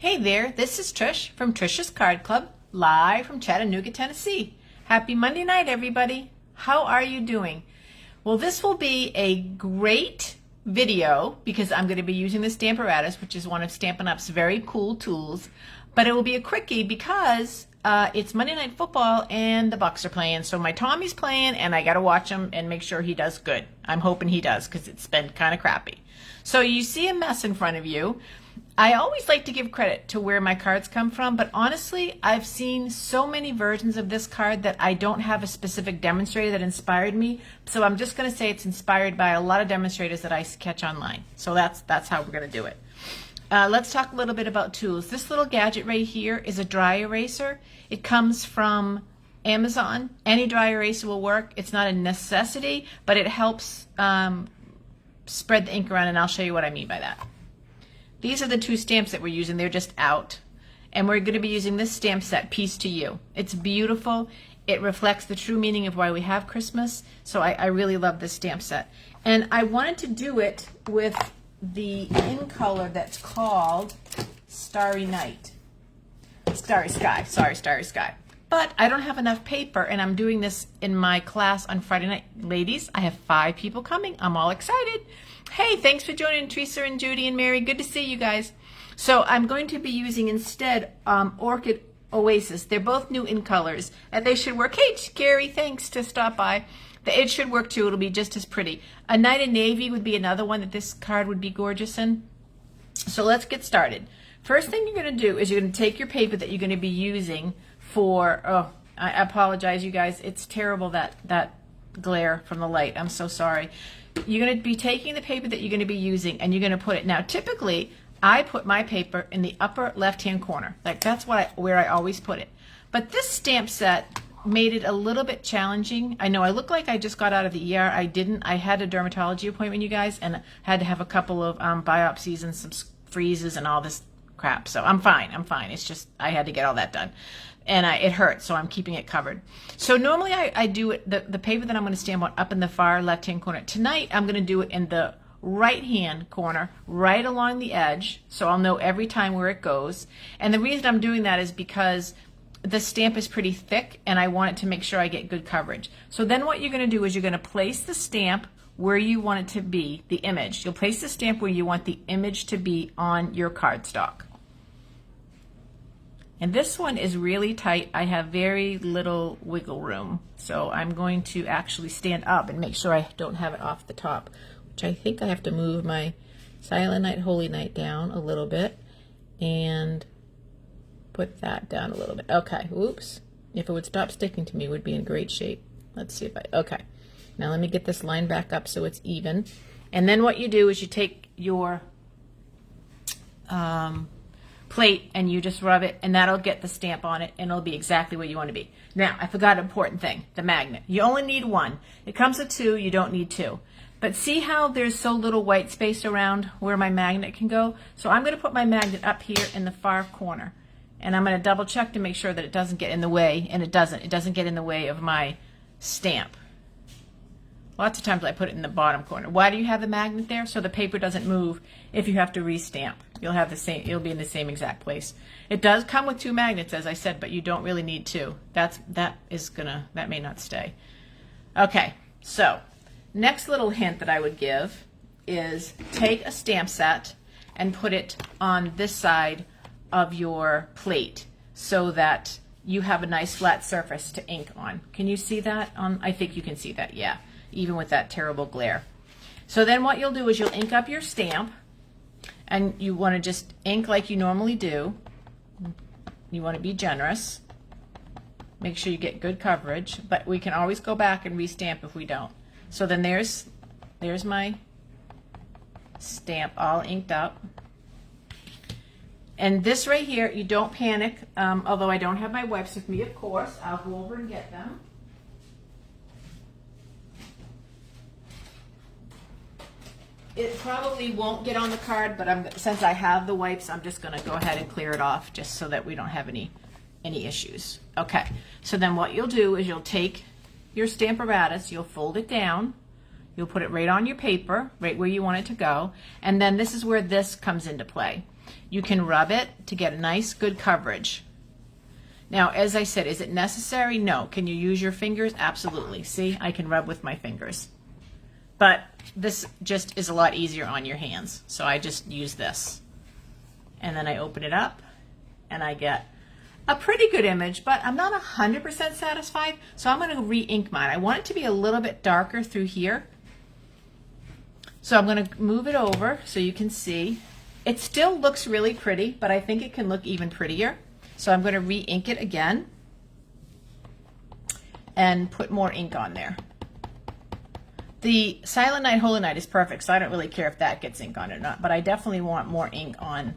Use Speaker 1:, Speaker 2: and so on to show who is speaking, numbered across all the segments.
Speaker 1: Hey there, this is Trish from Trish's Card Club, live from Chattanooga, Tennessee. Happy Monday night, everybody. How are you doing? Well, this will be a great video because I'm going to be using the Stamparatus, which is one of StampinUP's very cool tools, but it will be a quickie because it's Monday Night Football and the Bucs are playing. So my Tommy's playing and I got to watch him and make sure he does good. I'm hoping he does because it's been kind of crappy. So you see a mess in front of you. I always like to give credit to where my cards come from, but honestly, I've seen so many versions of this card that I don't have a specific demonstrator that inspired me. So I'm just going to say it's inspired by a lot of demonstrators that I catch online. So that's how we're going to do it. Let's talk a little bit about tools. This little gadget right here is a dry eraser. It comes from Amazon. Any dry eraser will work. It's not a necessity, but it helps spread the ink around, and I'll show you what I mean by that. These are the two stamps that we're using. They're just out. And we're going to be using this stamp set, Peace to You. It's beautiful. It reflects the true meaning of why we have Christmas. So I really love this stamp set. And I wanted to do it with the in color that's called Starry Night. Starry Sky. Sorry, Starry Sky. But I don't have enough paper, and I'm doing this in my class on Friday night. Ladies, I have 5 people coming. I'm all excited. Hey, thanks for joining, Teresa and Judy and Mary. Good to see you guys. So I'm going to be using instead Orchid Oasis. They're both new in colors, and they should work. Hey, Gary, thanks to stop by. It should work too. It'll be just as pretty. A Night in Navy would be another one that this card would be gorgeous in. So let's get started. First thing you're going to do is you're going to take your paper that you're going to be using for, I apologize, you guys. It's terrible, that glare from the light. I'm so sorry. You're going to be taking the paper that you're going to be using, and you're going to put it. Now, typically, I put my paper in the upper left-hand corner. Like, that's where I always put it. But this stamp set made it a little bit challenging. I know I look like I just got out of the ER. I didn't. I had a dermatology appointment, you guys, and had to have a couple of biopsies and some freezes and all this crap. So I'm fine. I'm fine. It's just I had to get all that done. And it hurts, so I'm keeping it covered. So normally I do it, the paper that I'm going to stamp on up in the far left-hand corner. Tonight I'm going to do it in the right-hand corner, right along the edge, so I'll know every time where it goes. And the reason I'm doing that is because the stamp is pretty thick, and I want it to make sure I get good coverage. So then what you're going to do is you're going to place the stamp where you want it to be, the image. You'll place the stamp where you want the image to be on your cardstock. And this one is really tight. I have very little wiggle room. So I'm going to actually stand up and make sure I don't have it off the top, which I think I have to move my Silent Night, Holy Night down a little bit and put that down a little bit. Okay, whoops. If it would stop sticking to me, it would be in great shape. Let's see if okay. Now let me get this line back up so it's even. And then what you do is you take your plate and you just rub it, and that'll get the stamp on it, and it'll be exactly where you want to be. Now, I forgot an important thing, the magnet. You only need 1. It comes with 2, you don't need 2. But see how there's so little white space around where my magnet can go? So I'm going to put my magnet up here in the far corner, and I'm going to double check to make sure that it doesn't get in the way, and it doesn't. It doesn't get in the way of my stamp. Lots of times I put it in the bottom corner. Why do you have the magnet there? So the paper doesn't move if you have to restamp. You'll have the same, it'll be in the same exact place. It does come with 2 magnets, as I said, but you don't really need 2. That may not stay. Okay, so next little hint that I would give is take a stamp set and put it on this side of your plate so that you have a nice flat surface to ink on. Can you see that? I think you can see that, yeah, even with that terrible glare. So then what you'll do is you'll ink up your stamp, and you want to just ink like you normally do. You want to be generous. Make sure you get good coverage, but we can always go back and restamp if we don't. So then there's my stamp all inked up. And this right here, you don't panic, although I don't have my wipes with me, of course. I'll go over and get them. It probably won't get on the card, but since I have the wipes, I'm just going to go ahead and clear it off just so that we don't have any issues. Okay, so then what you'll do is you'll take your Stamparatus, you'll fold it down, you'll put it right on your paper, right where you want it to go, and then this is where this comes into play. You can rub it to get a nice good coverage. Now, as I said, is it necessary? No. Can you use your fingers? Absolutely. See, I can rub with my fingers. But this just is a lot easier on your hands. So I just use this. And then I open it up and I get a pretty good image, but I'm not 100% satisfied. So I'm going to re-ink mine. I want it to be a little bit darker through here. So I'm going to move it over so you can see. It still looks really pretty, but I think it can look even prettier. So I'm going to re-ink it again and put more ink on there. The Silent Night, Holy Night is perfect, so I don't really care if that gets ink on it or not, but I definitely want more ink on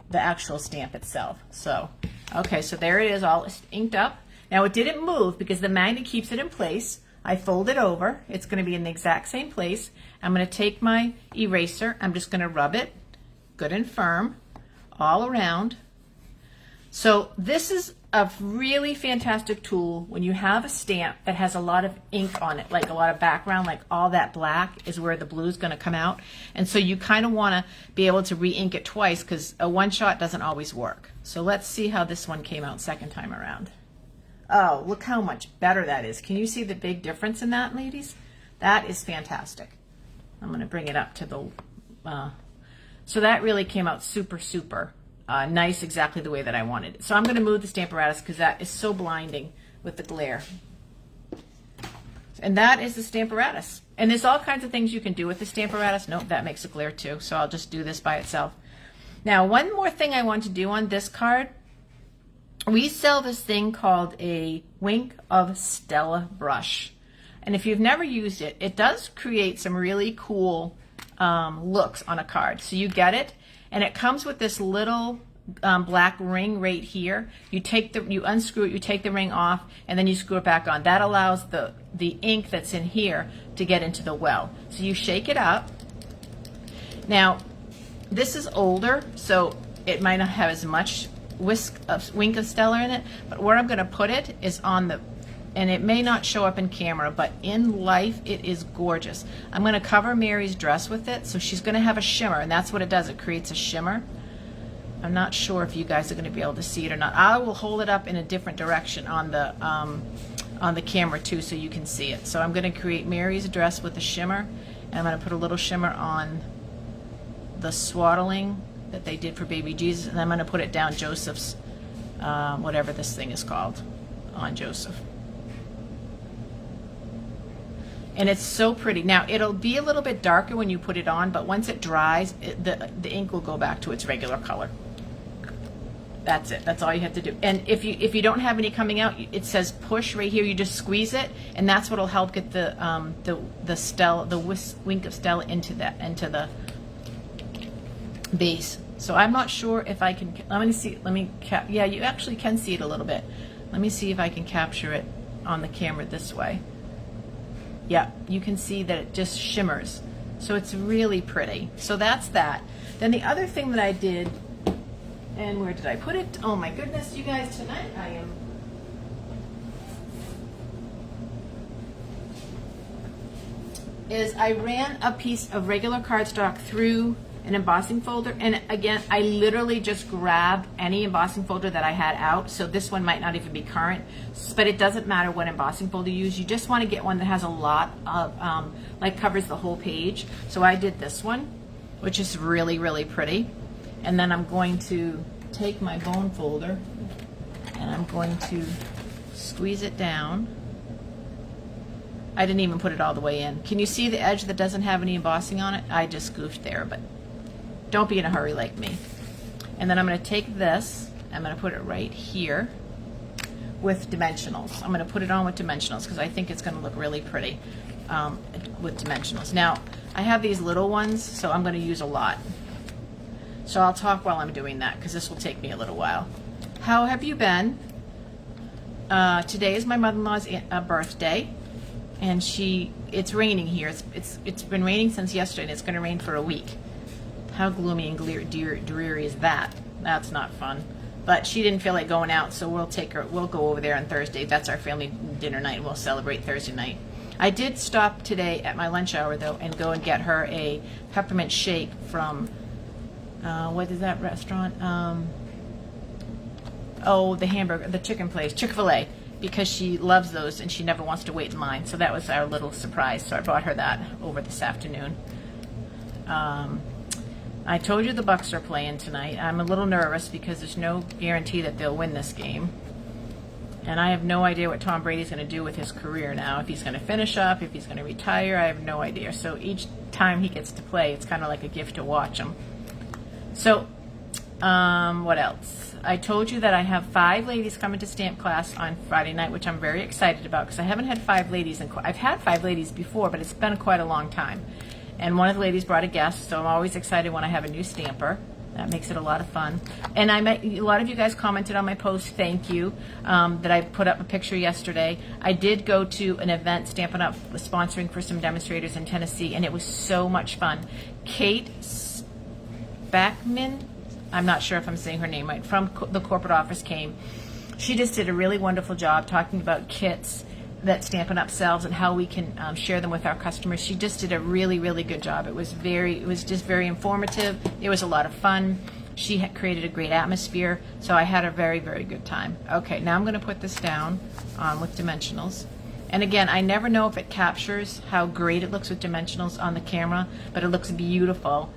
Speaker 1: the actual stamp itself. So, okay, so there it is, all inked up. Now it didn't move because the magnet keeps it in place. I fold it over. It's going to be in the exact same place. I'm going to take my eraser. I'm just going to rub it good and firm all around. So this is a really fantastic tool when you have a stamp that has a lot of ink on it, like a lot of background, like all that black is where the blue is going to come out. And so you kind of want to be able to re-ink it twice because a one shot doesn't always work. So let's see how this one came out second time around. Oh, look how much better that is. Can you see the big difference in that, ladies? That is fantastic. I'm going to bring it up to the, so that really came out super, super nice, exactly the way that I wanted it. So I'm going to move the Stamparatus because that is so blinding with the glare. And that is the Stamparatus. And there's all kinds of things you can do with the Stamparatus. Nope, that makes a glare too. So I'll just do this by itself. Now, one more thing I want to do on this card. We sell this thing called a Wink of Stella brush. And if you've never used it, it does create some really cool looks on a card. So you get it, and it comes with this little black ring right here. You unscrew it, you take the ring off, and then you screw it back on. That allows the ink that's in here to get into the well. So you shake it up. Now, this is older, so it might not have as much Wink of Stella in it, but where I'm going to put it is on the, and it may not show up in camera, but in life it is gorgeous. I'm going to cover Mary's dress with it, so she's going to have a shimmer, and that's what it does. It creates a shimmer. I'm not sure if you guys are going to be able to see it or not. I will hold it up in a different direction on the camera too, so you can see it. So I'm going to create Mary's dress with a shimmer, and I'm going to put a little shimmer on the swaddling that they did for baby Jesus, and I'm going to put it down Joseph's, whatever this thing is called, on Joseph. And it's so pretty. Now, it'll be a little bit darker when you put it on, but once it dries, the ink will go back to its regular color. That's it. That's all you have to do. And if you don't have any coming out, it says push right here. You just squeeze it, and that's what'll help get the Wink of Stella into the base. So I'm not sure if I can, let me see, yeah, you actually can see it a little bit. Let me see if I can capture it on the camera this way. Yeah, you can see that it just shimmers. So it's really pretty. So that's that. Then the other thing that I did, and where did I put it? Oh my goodness, you guys, tonight I am, is I ran a piece of regular cardstock through an embossing folder, and again, I literally just grabbed any embossing folder that I had out. So this one might not even be current, but it doesn't matter what embossing folder you use. You just want to get one that has a lot of like covers the whole page. So I did this one, which is really, really pretty. And then I'm going to take my bone folder and I'm going to squeeze it down. I didn't even put it all the way in. Can you see the edge that doesn't have any embossing on it? I just goofed there, but don't be in a hurry like me. And then I'm going to take this, I'm going to put it right here with dimensionals. I'm going to put it on with dimensionals because I think it's going to look really pretty with dimensionals. Now, I have these little ones, so I'm going to use a lot. So I'll talk while I'm doing that because this will take me a little while. How have you been? Today is my mother-in-law's birthday, and it's raining here. It's been raining since yesterday, and it's going to rain for a week. How gloomy and dreary is that? That's not fun. But she didn't feel like going out, so we'll go over there on Thursday. That's our family dinner night, and we'll celebrate Thursday night. I did stop today at my lunch hour, though, and go and get her a peppermint shake from What is that restaurant? Oh, the chicken place, Chick-fil-A, because she loves those and she never wants to wait in line. So that was our little surprise. So I brought her that over this afternoon. I told you the Bucks are playing tonight. I'm a little nervous because there's no guarantee that they'll win this game. And I have no idea what Tom Brady's going to do with his career now. If he's going to finish up, if he's going to retire, I have no idea. So each time he gets to play, it's kind of like a gift to watch him. So, what else? I told you that I have 5 ladies coming to stamp class on Friday night, which I'm very excited about because I haven't had 5 ladies. I've had 5 ladies before, but it's been quite a long time. And one of the ladies brought a guest, so I'm always excited when I have a new stamper. That makes it a lot of fun. And a lot of you guys commented on my post, thank you, that I put up a picture yesterday. I did go to an event, StampinUP was sponsoring for some demonstrators in Tennessee, and it was so much fun. Kate Backman, I'm not sure if I'm saying her name right, from the corporate office came. She just did a really wonderful job talking about kits that StampinUP sells and how we can share them with our customers. She just did a really, really good job. It was just very informative. It was a lot of fun. She had created a great atmosphere, so I had a very, very good time. Okay, now I'm going to put this down with dimensionals. And again, I never know if it captures how great it looks with dimensionals on the camera, but it looks beautiful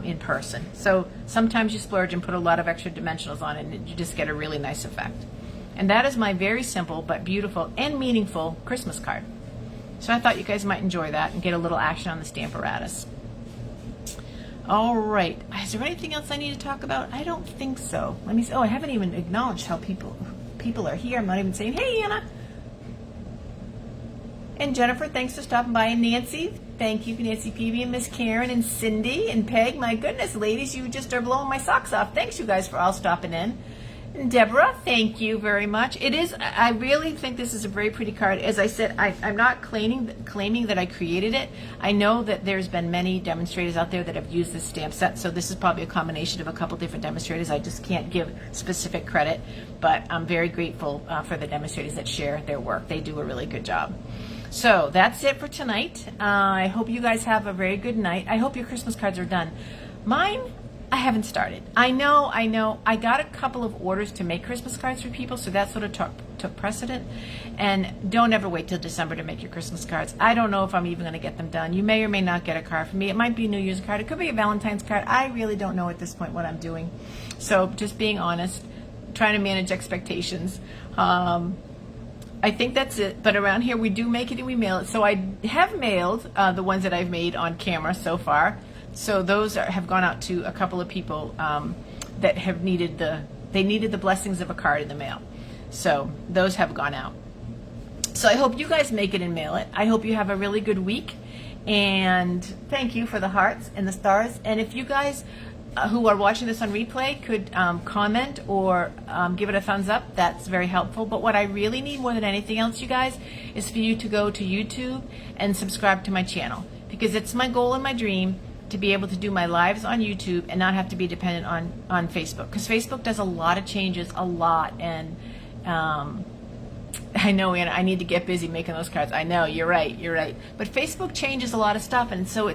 Speaker 1: in person. So sometimes you splurge and put a lot of extra dimensionals on it, and you just get a really nice effect. And that is my very simple but beautiful and meaningful Christmas card. So I thought you guys might enjoy that and get a little action on the Stamparatus. All right. Is there anything else I need to talk about? I don't think so. Let me see. Oh, I haven't even acknowledged how people are here. I'm not even saying, hey, Anna. And Jennifer, thanks for stopping by. And Nancy, thank you, Nancy Peavy, and Miss Karen, and Cindy, and Peg. My goodness, ladies, you just are blowing my socks off. Thanks, you guys, for all stopping in. And Deborah, thank you very much. It is, I really think this is a very pretty card. As I said, I'm not claiming that I created it. I know that there's been many demonstrators out there that have used this stamp set, so this is probably a combination of a couple different demonstrators. I just can't give specific credit, but I'm very grateful for the demonstrators that share their work. They do a really good job. So that's it for tonight. I hope you guys have a very good night. I hope your Christmas cards are done. Mine, I haven't started. I know. I got a couple of orders to make Christmas cards for people, so that sort of took precedent. And don't ever wait till December to make your Christmas cards. I don't know if I'm even going to get them done. You may or may not get a card from me. It might be a New Year's card. It could be a Valentine's card. I really don't know at this point what I'm doing. So just being honest, trying to manage expectations. I think that's it. But around here, we do make it and we mail it. So I have mailed the ones that I've made on camera so far. So those have gone out to a couple of people that have needed the blessings of a card in the mail. So those have gone out. So I hope you guys make it and mail it. I hope you have a really good week. And thank you for the hearts and the stars. And if you guys who are watching this on replay could comment or give it a thumbs up, that's very helpful. But what I really need more than anything else, you guys, is for you to go to YouTube and subscribe to my channel, because it's my goal and my dream to be able to do my lives on YouTube and not have to be dependent on Facebook, because Facebook does a lot of changes, and I know, Anna, I need to get busy making those cards. I know, you're right. But Facebook changes a lot of stuff, and so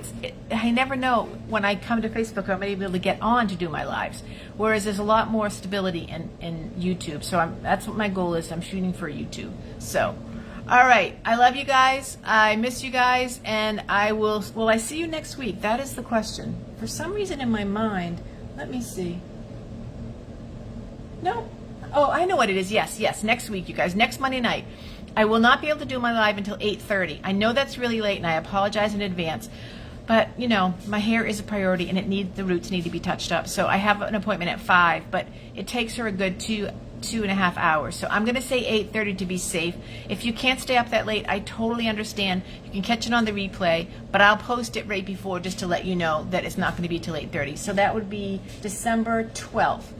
Speaker 1: I never know when I come to Facebook I'm able to get on to do my lives. Whereas there's a lot more stability in YouTube. So that's what my goal is. I'm shooting for YouTube. So, all right. I love you guys. I miss you guys, and will I see you next week? That is the question. For some reason in my mind, let me see. No. Oh, I know what it is. Yes. Next week, you guys. Next Monday night. I will not be able to do my live until 8:30. I know that's really late, and I apologize in advance. But, you know, my hair is a priority, and the roots need to be touched up. So I have an appointment at 5, but it takes her a good two and a half hours. So I'm going to say 8:30 to be safe. If you can't stay up that late, I totally understand. You can catch it on the replay, but I'll post it right before just to let you know that it's not going to be till 8:30. So that would be December 12th.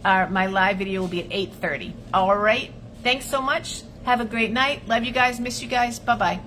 Speaker 1: My live video will be at 8:30. All right. Thanks so much. Have a great night. Love you guys. Miss you guys. Bye-bye.